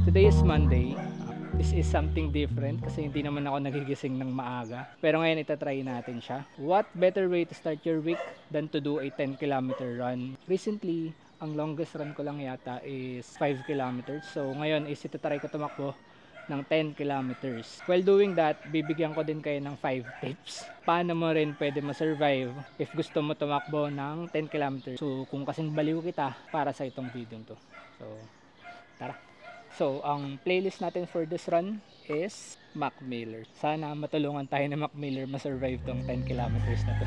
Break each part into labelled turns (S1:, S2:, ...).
S1: Today is Monday. This is something different kasi hindi naman ako nagigising ng maaga. Pero ngayon itatry natin siya. What better way to start your week than to do a 10-kilometer run? Recently, ang longest run ko lang yata is 5 kilometers. So ngayon is itatry ko tumakbo ng 10 kilometers. While doing that, bibigyan ko din kayo ng 5 tips. Paano mo rin pwede ma-survive if gusto mo tumakbo ng 10 kilometers. So kung kasing baliw kita para sa itong video to. So tara. So, ang playlist natin for this run is Mac Miller. Sana matulungan tayo ni Mac Miller ma-survive tong 10 kilometers na to.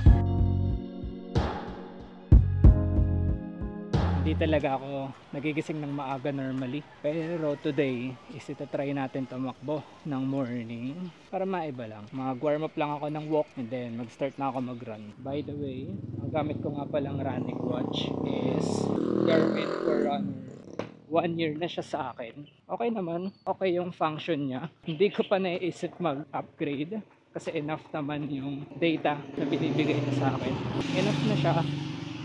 S1: Hindi talaga ako nagigising ng maaga normally. Pero today, is itatry natin tumakbo ng morning para maiba lang. Mag-warm up lang ako ng walk and then mag-start na ako mag-run. By the way, ang gamit ko nga palang running watch is Garmin Forerunner. 1 year na siya sa akin. Okay naman. Okay yung function niya. Hindi ko pa naiisip mag-upgrade kasi enough naman yung data na binibigay niya sa akin. Enough na siya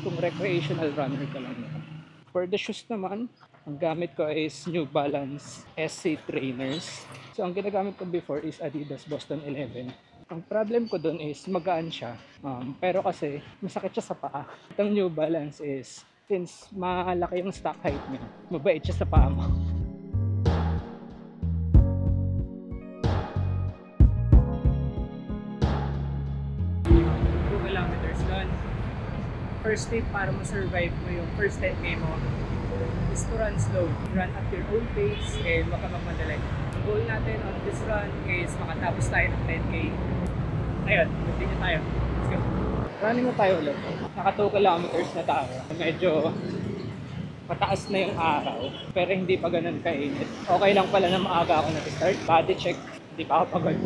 S1: kung recreational runner ka lang naman. For the shoes naman, ang gamit ko is New Balance SC Trainers. So ang ginagamit ko before is Adidas Boston 11. Ang problem ko dun is magaan siya. Pero kasi masakit siya sa paa. Itong New Balance is since malaki yung stock height niya, mabait siya sa paa mo. Kilometers doon. First tip para ma-survive mo yung first 10k mo is to run slow. Run at your own pace and baka magmadali. Ang goal natin on this run is makatapos tayo ng 10k. Ayun, continue tayo. Let's go. Running na tayo ulit. Naka 2 kilometers na tayo. Medyo mataas na yung araw, pero hindi pa ganun kainit. Okay lang pala na maaga ako nag-start. Body check, hindi pa ako pagod.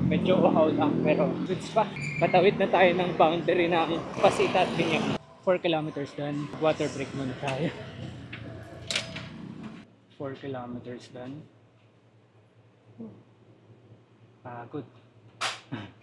S1: Medyo uhaw lang, pero goods pa. Patawid na tayo ng boundary ng Pasita at Binyag. 4 kilometers done. Water break muna tayo. 4 kilometers done. Good.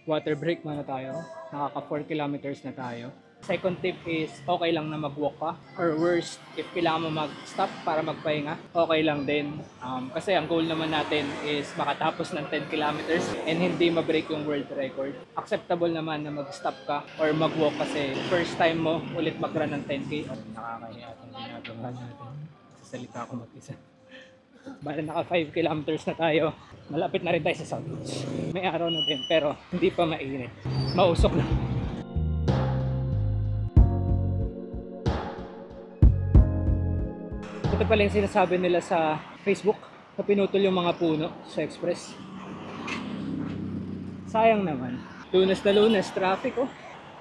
S1: Water break muna tayo. Nakaka 4 kilometers na tayo. Second tip is okay lang na mag-walk ka. Or worst, if kailangan mo mag-stop para magpahinga, okay lang din. Kasi ang goal naman natin is makatapos ng 10 kilometers and hindi ma-break yung world record. Acceptable naman na mag-stop ka or mag-walk kasi first time mo ulit mag-run ng 10k. Nakakahiya itong ginagawa natin. Sasalita ako mag-isa. Bale naka 5 kilometers na tayo. Malapit na rin tayo sa Southwoods. May araw na din pero hindi pa mainit. Mausok na. Ito pala yung sinasabi nila sa Facebook na pinutol yung mga puno sa express. Sayang naman. Lunes na Lunes, traffic oh.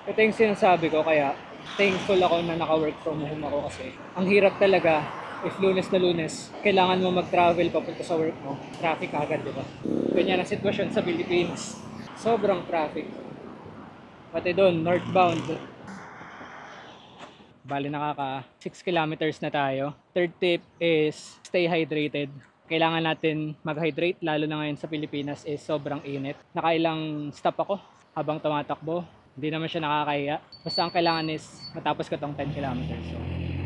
S1: Ito yung sinasabi ko kaya thankful ako na naka-work from home ako kasi ang hirap talaga if Lunes na Lunes, kailangan mo mag-travel papunta sa work mo. Traffic agad, di ba? Ganyan ang sitwasyon sa Philippines. Sobrang traffic. Pati doon, northbound. Bali nakaka 6 kilometers na tayo. Third tip is stay hydrated. Kailangan natin mag-hydrate lalo na ngayon sa Pilipinas is sobrang init. Nakailang stop ako habang tumatakbo. Hindi naman siya nakakahiya. Basta ang kailangan is matapos ko tong 10 kilometers. So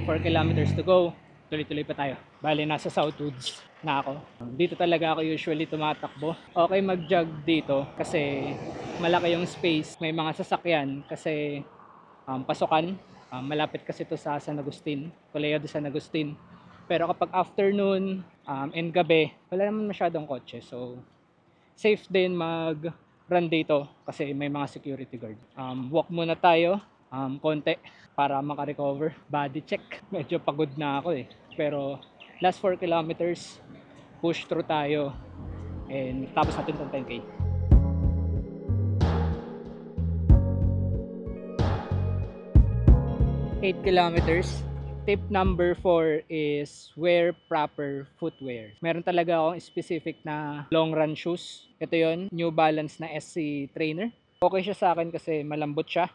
S1: 4 kilometers to go. Tuloy-tuloy pa tayo. Bali nasa Southwoods na ako. Dito talaga ako usually tumatakbo. Okay mag-jog dito kasi malaki yung space. May mga sasakyan kasi pasukan. Malapit kasi to sa San Agustin. Colegio de San Agustin. Pero kapag afternoon and gabi, wala naman masyadong kotse. So safe din mag-run dito kasi may mga security guard. Walk muna tayo. Konti para makarecover. Body check. Medyo pagod na ako eh. Pero last 4 kilometers, push through tayo. And tapos natin itong 10k. 8 kilometers. Tip number 4 is wear proper footwear. Meron talaga akong specific na long run shoes. Ito yon, New Balance na SC Trainer. Okay siya sa akin kasi malambot siya.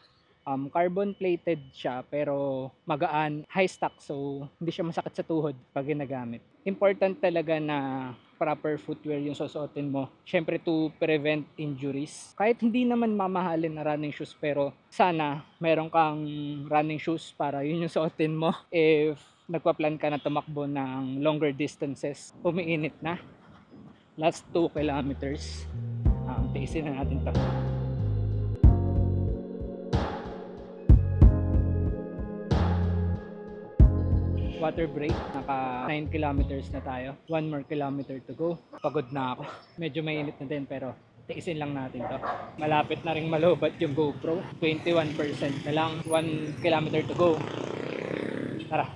S1: Carbon plated siya pero magaan, high stock so hindi siya masakit sa tuhod pag ginagamit. Important talaga na proper footwear yung susuotin mo. Syempre to prevent injuries. Kahit hindi naman mamahalin na running shoes pero sana meron kang running shoes para yun yung suotin mo if nagpa-plan ka na tumakbo ng longer distances, umiinit na. Last 2 kilometers, tiisin na natin to. Water break, naka 9 kilometers na tayo, 1 more kilometer to go. Pagod na ako, medyo mainit na din pero tiisin lang natin to. Malapit na rin malobat yung GoPro, 21% na lang, 1 kilometer to go. Tara.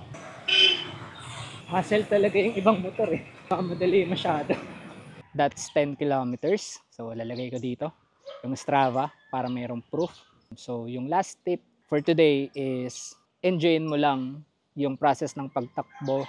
S1: Hassle talaga yung ibang motor eh, madali masyado. That's 10 kilometers, so lalagay ko dito yung Strava para mayroong proof. So yung last tip for today is enjoyin mo lang yung process ng pagtakbo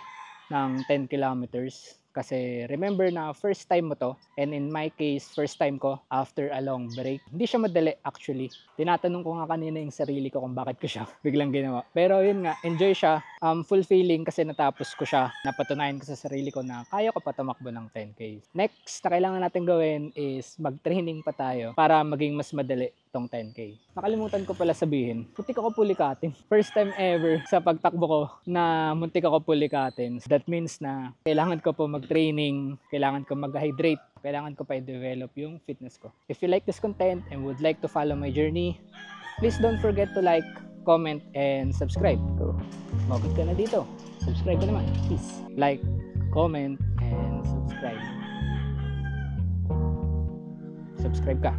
S1: ng 10 kilometers. Kasi remember na first time mo to, and in my case, first time ko after a long break. Hindi siya madali actually. Tinatanong ko nga kanina yung sarili ko kung bakit ko siya biglang ginawa. Pero yun nga, enjoy siya. Fulfilling kasi natapos ko siya. Napatunayan ko sa sarili ko na kaya ko pa tumakbo ng 10K. Next na kailangan natin gawin is mag-training pa tayo para maging mas madali tong 10K. Nakalimutan ko pala sabihin, muntik ako pulikatin. First time ever sa pagtakbo ko na muntik ako pulikatin. That means na kailangan ko po mag-training, kailangan ko mag-hydrate, kailangan ko pa i-develop yung fitness ko. If you like this content and would like to follow my journey, please don't forget to like, comment, and subscribe. So, magot ka na dito. Subscribe ka naman, please. Like, comment, and subscribe. Subscribe ka.